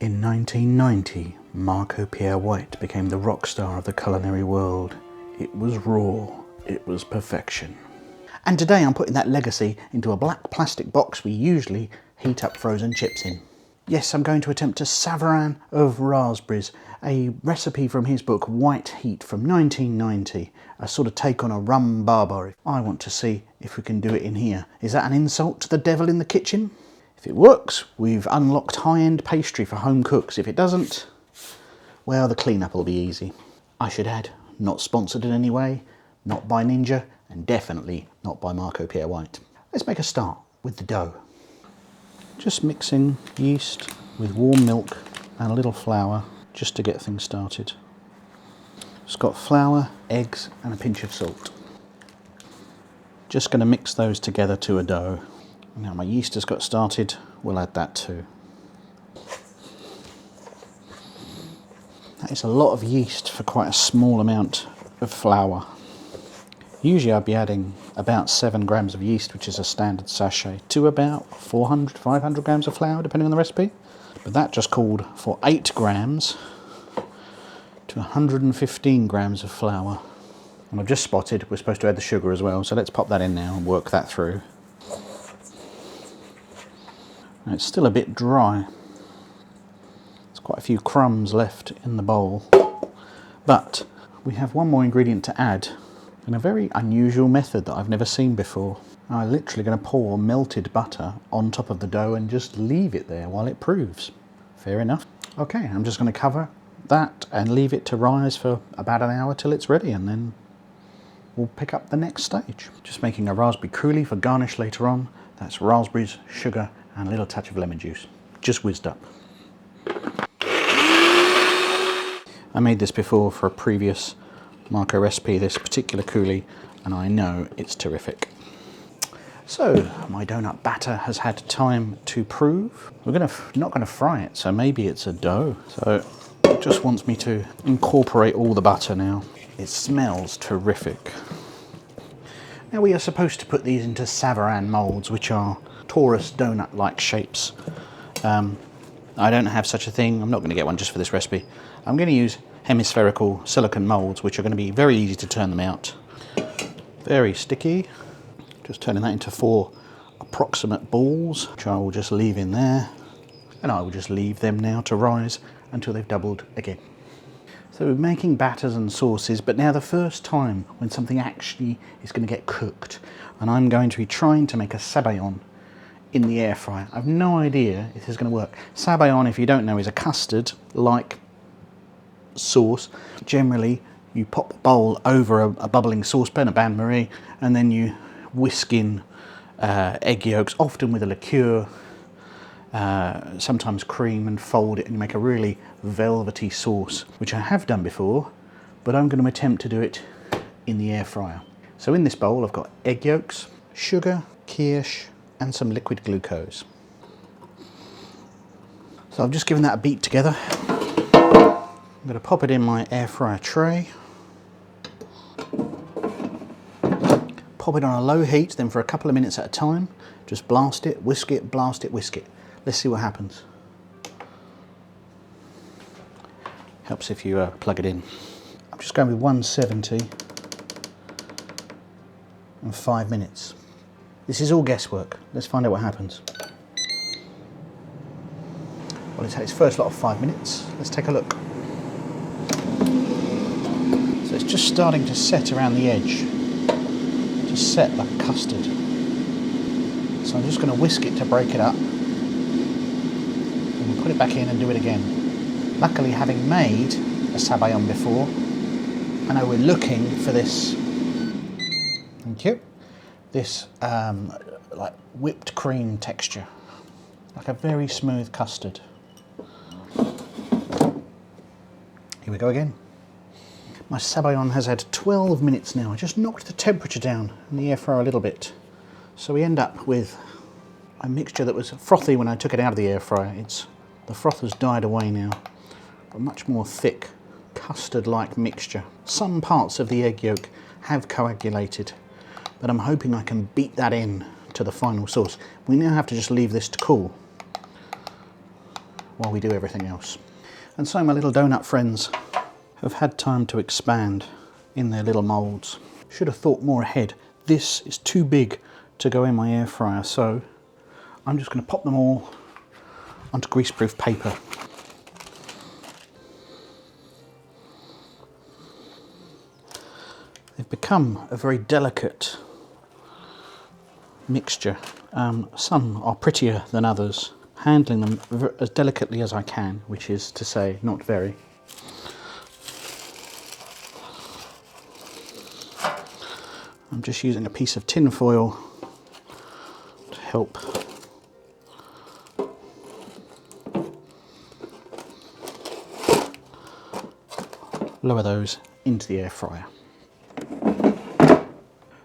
In 1990, Marco Pierre White became the rock star of the culinary world. It was raw, it was perfection. And today I'm putting that legacy into a black plastic box we usually heat up frozen chips in. Yes, I'm going to attempt a savarin of raspberries, a recipe from his book White Heat from 1990, a sort of take on a rum barbar. I want to see if we can do it in here. Is that an insult to the devil in the kitchen? If it works, we've unlocked high-end pastry for home cooks. If it doesn't, well, the cleanup will be easy. I should add, not sponsored in any way, not by Ninja, and definitely not by Marco Pierre White. Let's make a start with the dough. Just mixing yeast with warm milk and a little flour just to get things started. It's got flour, eggs and a pinch of salt. Just going to mix those together to a dough. Now my yeast has got started, we'll add that too. That is a lot of yeast for quite a small amount of flour. Usually I'd be adding about 7 grams of yeast, which is a standard sachet, to about 400, 500 grams of flour, depending on the recipe. But that just called for 8 grams to 115 grams of flour. And I've just spotted we're supposed to add the sugar as well, so let's pop that in now and work that through. And it's still a bit dry. There's quite a few crumbs left in the bowl. But we have one more ingredient to add in a very unusual method that I've never seen before. I'm literally going to pour melted butter on top of the dough and just leave it there while it proves. Fair enough. Okay, I'm just going to cover that and leave it to rise for about an hour till it's ready, and then we'll pick up the next stage. Just making a raspberry coulis for garnish later on. That's raspberries, sugar and a little touch of lemon juice. Just whizzed up. I made this before for a previous Marco recipe, this particular coulis, and I know it's terrific. So my donut batter has had time to prove. We're not going to fry it, so maybe it's a dough. So it just wants me to incorporate all the butter now. It smells terrific. Now we are supposed to put these into savarin molds, which are torus donut-like shapes. I don't have such a thing. I'm not going to get one just for this recipe. I'm going to use hemispherical silicone molds, which are going to be very easy to turn them out. Very sticky. Just turning that into 4 approximate balls, which I will just leave in there. And I will just leave them now to rise until they've doubled again. So we're making batters and sauces, but now the first time when something actually is going to get cooked. And I'm going to be trying to make a sabayon in the air fryer. I've no idea if this is going to work. Sabayon, if you don't know, is a custard-like sauce. Generally, you pop a bowl over a bubbling saucepan, a bain-marie, and then you whisk in egg yolks, often with a liqueur, sometimes cream, and fold it and make a really velvety sauce, which I have done before, but I'm going to attempt to do it in the air fryer. So in this bowl I've got egg yolks, sugar, kirsch, and some liquid glucose. So I've just given that a beat together. I'm going to pop it in my air fryer tray. Pop it on a low heat, then for a couple of minutes at a time, just blast it, whisk it, blast it, whisk it. Let's see what happens. Helps if you plug it in. I'm just going with 170 and 5 minutes. This is all guesswork. Let's find out what happens. Well, it's had its first lot of 5 minutes. Let's take a look. So it's just starting to set around the edge. Just set like a custard. So I'm just going to whisk it to break it up. And we'll put it back in and do it again. Luckily, having made a sabayon before, I know we're looking for this. Thank you. This like whipped cream texture, like a very smooth custard. Here we go again. My sabayon has had 12 minutes now. I just knocked the temperature down in the air fryer a little bit. So we end up with a mixture that was frothy when I took it out of the air fryer. The froth has died away now. A much more thick, custard-like mixture. Some parts of the egg yolk have coagulated, but I'm hoping I can beat that in to the final sauce. We now have to just leave this to cool. while we do everything else. And so my little donut friends have had time to expand in their little moulds. Should have thought more ahead. This is too big to go in my air fryer, so I'm just going to pop them all onto greaseproof paper. They've become a very delicate mixture. Some are prettier than others. Handling them as delicately as I can, which is to say, not very. I'm just using a piece of tin foil to help lower those into the air fryer.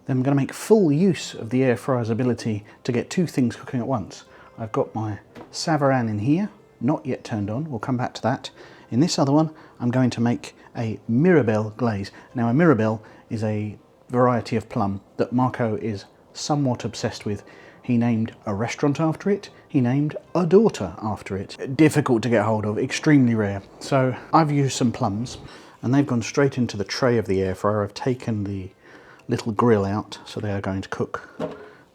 Then I'm going to make full use of the air fryer's ability to get two things cooking at once. I've got my savarin in here, not yet turned on, we'll come back to that. In this other one, I'm going to make a Mirabelle glaze. Now a Mirabelle is a variety of plum that Marco is somewhat obsessed with. He named a restaurant after it, he named a daughter after it. Difficult to get hold of, extremely rare. So I've used some plums and they've gone straight into the tray of the air fryer. I've taken the little grill out, so they are going to cook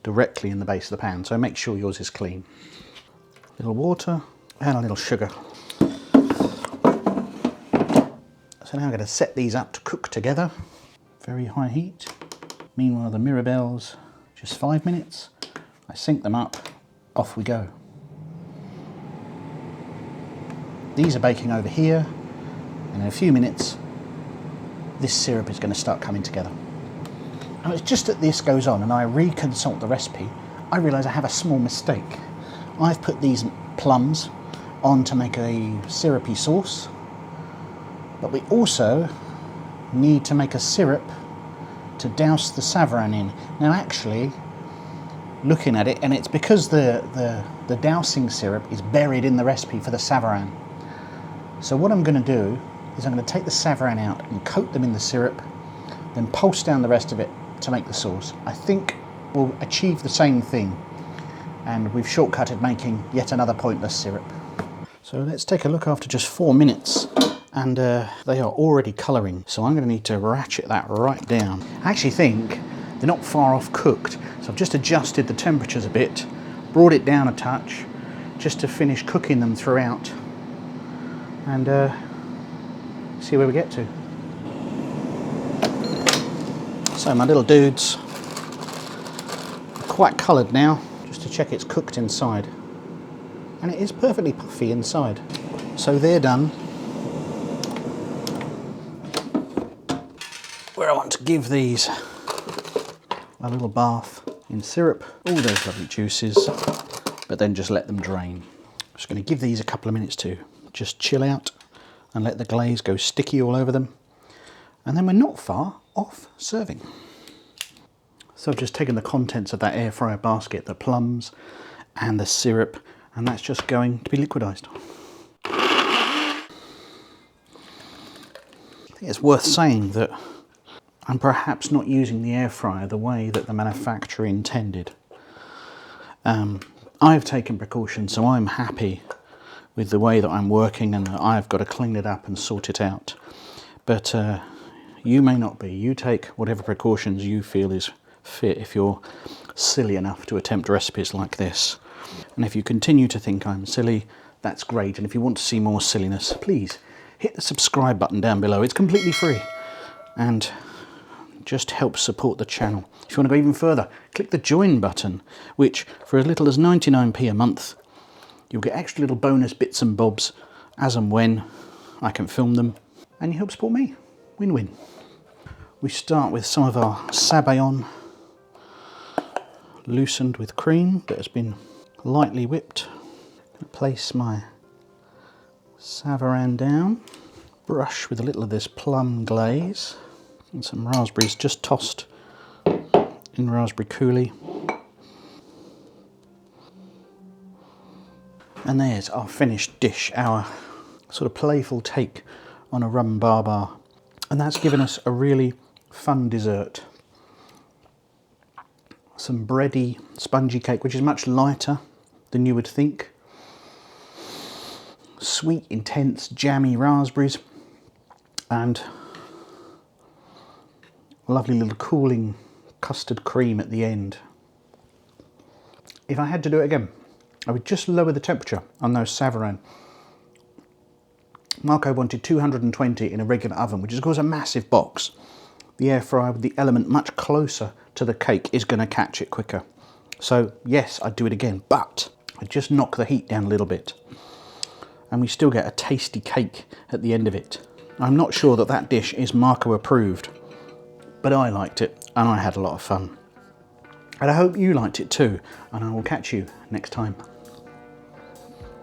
directly in the base of the pan. So make sure yours is clean. A little water and a little sugar. So now I'm going to set these up to cook together. Very high heat. Meanwhile the Mirabelles, just 5 minutes. I sync them up, off we go. These are baking over here, and in a few minutes this syrup is going to start coming together. And it's just that this goes on and I reconsult the recipe, I realise I have a small mistake. I've put these plums on to make a syrupy sauce, but we also need to make a syrup to douse the savarin in. Now actually, looking at it, and it's because the dousing syrup is buried in the recipe for the savarin. So what I'm going to do is I'm going to take the savarin out and coat them in the syrup, then pulse down the rest of it to make the sauce. I think we'll achieve the same thing, and we've shortcutted making yet another pointless syrup. So let's take a look after just 4 minutes, and they are already colouring, so I'm going to need to ratchet that right down. I actually think they're not far off cooked, so I've just adjusted the temperatures a bit, brought it down a touch, just to finish cooking them throughout, and see where we get to. So my little dudes are quite coloured now, just to check it's cooked inside. And it is perfectly puffy inside. So they're done. Where I want to give these a little bath in syrup, all those lovely juices, but then just let them drain. I'm just going to give these a couple of minutes to just chill out and let the glaze go sticky all over them. And then we're not far off serving. So I've just taken the contents of that air fryer basket, the plums and the syrup, and that's just going to be liquidized. I think it's worth saying that I'm perhaps not using the air fryer the way that the manufacturer intended. I've taken precautions, so I'm happy with the way that I'm working, and I've got to clean it up and sort it out. But you may not be. You take whatever precautions you feel is fit if you're silly enough to attempt recipes like this. And if you continue to think I'm silly, that's great. And if you want to see more silliness, please hit the subscribe button down below. It's completely free and just helps support the channel. If you want to go even further, click the join button, which for as little as 99p a month, you'll get extra little bonus bits and bobs as and when I can film them, and you help support me. Win-win. We start with some of our sabayon, loosened with cream that has been lightly whipped. Place my savarin down, brush with a little of this plum glaze, and some raspberries just tossed in raspberry coulis. And there's our finished dish, our sort of playful take on a rum barbar. And that's given us a really fun dessert. Some bready, spongy cake, which is much lighter than you would think. sweet, intense, jammy raspberries, and lovely little cooling custard cream at the end. If I had to do it again, I would just lower the temperature on those savarin. Marco wanted 220 in a regular oven, which is of course a massive box. The air fryer with the element much closer to the cake is going to catch it quicker. So yes, I'd do it again, but I'd just knock the heat down a little bit. And we still get a tasty cake at the end of it. I'm not sure that that dish is Marco approved, but I liked it and I had a lot of fun. And I hope you liked it too, and I will catch you next time.